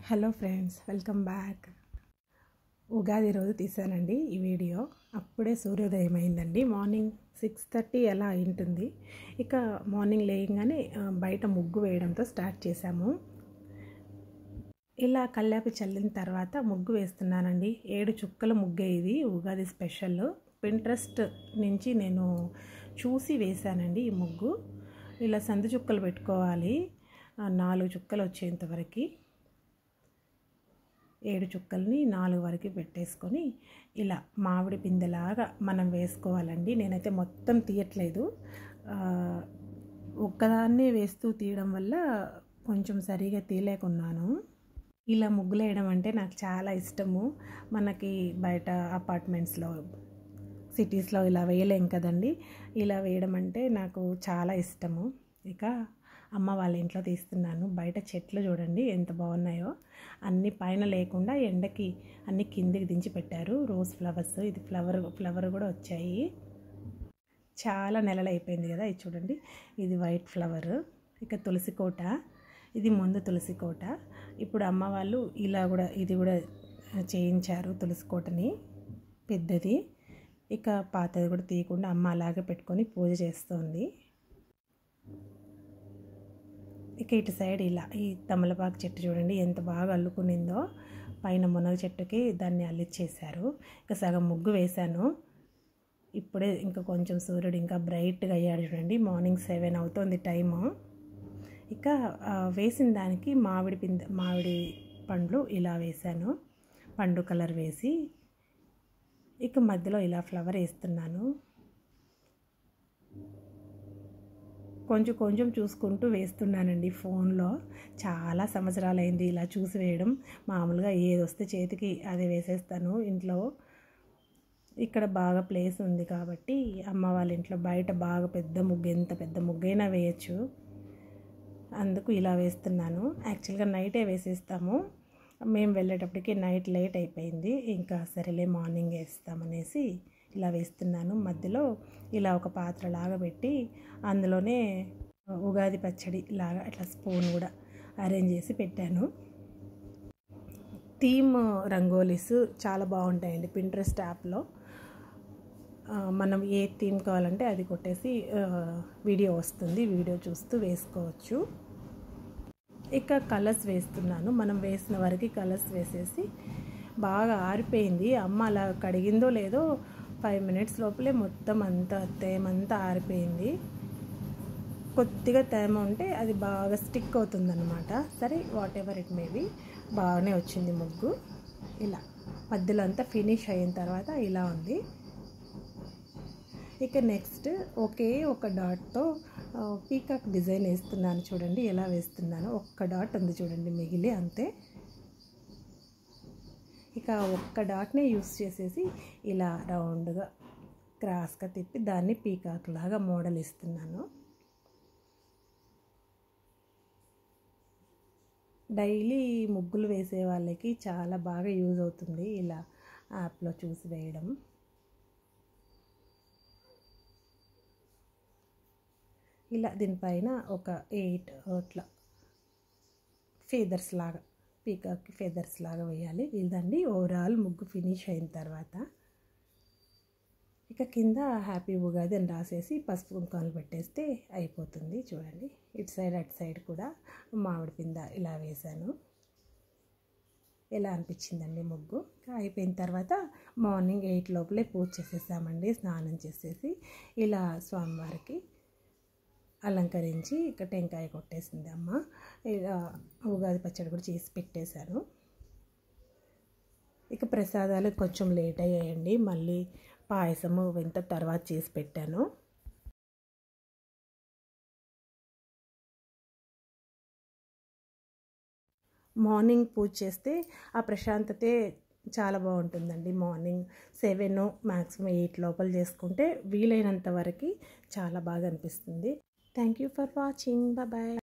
Hello friends, welcome back. Ugadi రోజు తీసానండి ఈ video. అప్పుడే సూర్యోదయం అయిందండి. మార్నింగ్ 6:30 అలా అయింటుంది. ఇక మార్నింగ్ లేయగానే బయట ముగ్గు వేయడంతో స్టార్ట్ చేశాము. ఇలా కల్లాపి చల్లిన తర్వాత ముగ్గు వేస్తున్నానండి. 7 చుక్కల ముగ్గే ఇది ఉగాది స్పెషల్. పింట్రెస్ట్ నుంచి నేను చూసి వేశానండి ఈ ముగ్గు. ఇలా సందు చుక్కలు పెట్టుకోవాలి, 4 చుక్కలు వచ్చేంతవరకు. 7 చుక్కల్ని 4 వరకు పెట్టేసుకొని ఇలా మామిడి పిందెలాగా మనం వేసుకోవాలండి. నేనైతే మొత్తం తీయట్లేదు, ఒక్కదాన్నే వేస్తూ తీయడం వల్ల కొంచెం సరిగా తీయలేకున్నాను. ఇలా ముగ్గులు వేయడం అంటే నాకు చాలా ఇష్టము. మనకి బయట అపార్ట్మెంట్స్లో, సిటీస్లో ఇలా వేయలేం కదండి. ఇలా వేయడం అంటే నాకు చాలా ఇష్టము. ఇక అమ్మ వాళ్ళ ఇంట్లో తీస్తున్నాను. బయట చెట్లు చూడండి ఎంత బాగున్నాయో. అన్ని పైన లేకుండా ఎండకి అన్ని కిందికి దించి పెట్టారు. రోజ్ ఫ్లవర్స్, ఇది ఫ్లవర్ కూడా వచ్చాయి. చాలా నెలలు అయిపోయింది కదా. ఇది చూడండి, ఇది వైట్ ఫ్లవర్. ఇక తులసి కోట, ఇది ముందు తులసి కోట. ఇప్పుడు అమ్మ వాళ్ళు ఇది కూడా చేయించారు తులసి కోటని, పెద్దది. ఇక పాతది కూడా తీయకుండా అమ్మ అలాగే పెట్టుకొని పూజ చేస్తుంది. ఇక ఇటు సైడ్ ఇలా ఈ తమలపాకు చెట్టు చూడండి ఎంత బాగా అల్లుకునిందో. పైన మునగ చెట్టుకి దాన్ని అల్లిచ్చేశారు. ఇక సగం ముగ్గు వేశాను. ఇప్పుడే ఇంకా కొంచెం సూర్యుడు ఇంకా బ్రైట్గా అయ్యాడు చూడండి. మార్నింగ్ 7 అవుతుంది టైము. ఇక వేసిన దానికి మామిడి పండ్లు ఇలా వేశాను, పండు కలర్ వేసి. ఇక మధ్యలో ఇలా ఫ్లవర్ వేస్తున్నాను. కొంచెం చూసుకుంటూ వేస్తున్నానండి ఫోన్లో. చాలా సంవత్సరాలైంది ఇలా చూసి వేయడం. మామూలుగా ఏది వస్తే చేతికి అదే వేసేస్తాను ఇంట్లో. ఇక్కడ బాగా ప్లేస్ ఉంది కాబట్టి అమ్మ వాళ్ళ ఇంట్లో బయట బాగా పెద్ద ముగ్గు, ఎంత పెద్ద ముగ్గైనా వేయచ్చు. అందుకు ఇలా వేస్తున్నాను. యాక్చువల్గా నైటే వేసేస్తాము. మేము వెళ్ళేటప్పటికి నైట్ లేట్ అయిపోయింది. ఇంకా సరేలే మార్నింగ్ వేస్తామనేసి ఇలా వేస్తున్నాను. మధ్యలో ఇలా ఒక పాత్ర లాగా పెట్టి అందులోనే ఉగాది పచ్చడి లాగా అట్లా స్పూన్ కూడా అరేంజ్ చేసి పెట్టాను. థీమ్ రంగోలీస్ చాలా బాగుంటాయండి పింట్రెస్ట్ యాప్లో. మనం ఏ థీమ్ కావాలంటే అది కొట్టేసి వీడియో వస్తుంది, వీడియో చూస్తూ వేసుకోవచ్చు. ఇక కలర్స్ వేస్తున్నాను. మనం వేసిన వరకు కలర్స్ వేసేసి బాగా ఆరిపోయింది. అమ్మ అలా కడిగిందో లేదో 5 మినిట్స్ లోపలే మొత్తం అంతా తేమంతా ఆరిపోయింది. కొద్దిగా తేమ ఉంటే అది బాగా స్టిక్ అవుతుందన్నమాట. సరే, వాట్ ఎవర్ ఇట్ మేబీ, బాగానే వచ్చింది ముగ్గు. ఇలా మధ్యలో అంతా ఫినిష్ అయిన తర్వాత ఇలా ఉంది. ఇక నెక్స్ట్ ఒకే ఒక డాట్తో పీకాక్ డిజైన్ వేస్తున్నాను. చూడండి ఎలా వేస్తున్నాను. ఒక్క డాట్ ఉంది చూడండి మిగిలి, అంతే. ఇక ఒక్క డాట్నే యూస్ చేసేసి ఇలా రౌండ్గా క్రాస్గా తిప్పి దాన్ని పీకాక్ లాగా మోడల్ ఇస్తున్నాను. డైలీ ముగ్గులు వేసే వాళ్ళకి చాలా బాగా యూజ్ అవుతుంది ఇలా యాప్లో చూసి వేయడం. ఇలా దీనిపైన ఒక 8 అట్లా ఫెదర్స్ లాగా, పీకాక్ ఫెదర్స్ లాగా వేయాలి. ఇదండి ఓవరాల్ ముగ్గు ఫినిష్ అయిన తర్వాత. ఇక కింద హ్యాపీ ఉగాది అని రాసేసి పసుపు కుంకాలు పెట్టేస్తే అయిపోతుంది. చూడండి, ఇటు సైడ్ అటు సైడ్ కూడా మామిడి పింద ఇలా వేశాను. ఎలా అనిపించిందండి ముగ్గు? అయిపోయిన తర్వాత మార్నింగ్ 8 లోపలే పూజ చేసేసామండి. స్నానం చేసేసి ఇలా స్వామివారికి అలంకరించి ఇక టెంకాయ కొట్టేసింది అమ్మ. ఇలా ఉగాది పచ్చడి కూడా చేసి పెట్టేశాను. ఇక ప్రసాదాలు కొంచెం లేట్ అయ్యాయండి. మళ్ళీ పాయసము ఇంత తర్వాత చేసి పెట్టాను. మార్నింగ్ పూజ చేస్తే ఆ ప్రశాంతతే చాలా బాగుంటుందండి. మార్నింగ్ 7 మ్యాక్సిమం 8 లోపల చేసుకుంటే వీలైనంత వరకు చాలా బాగా అనిపిస్తుంది. Thank you for watching. Bye.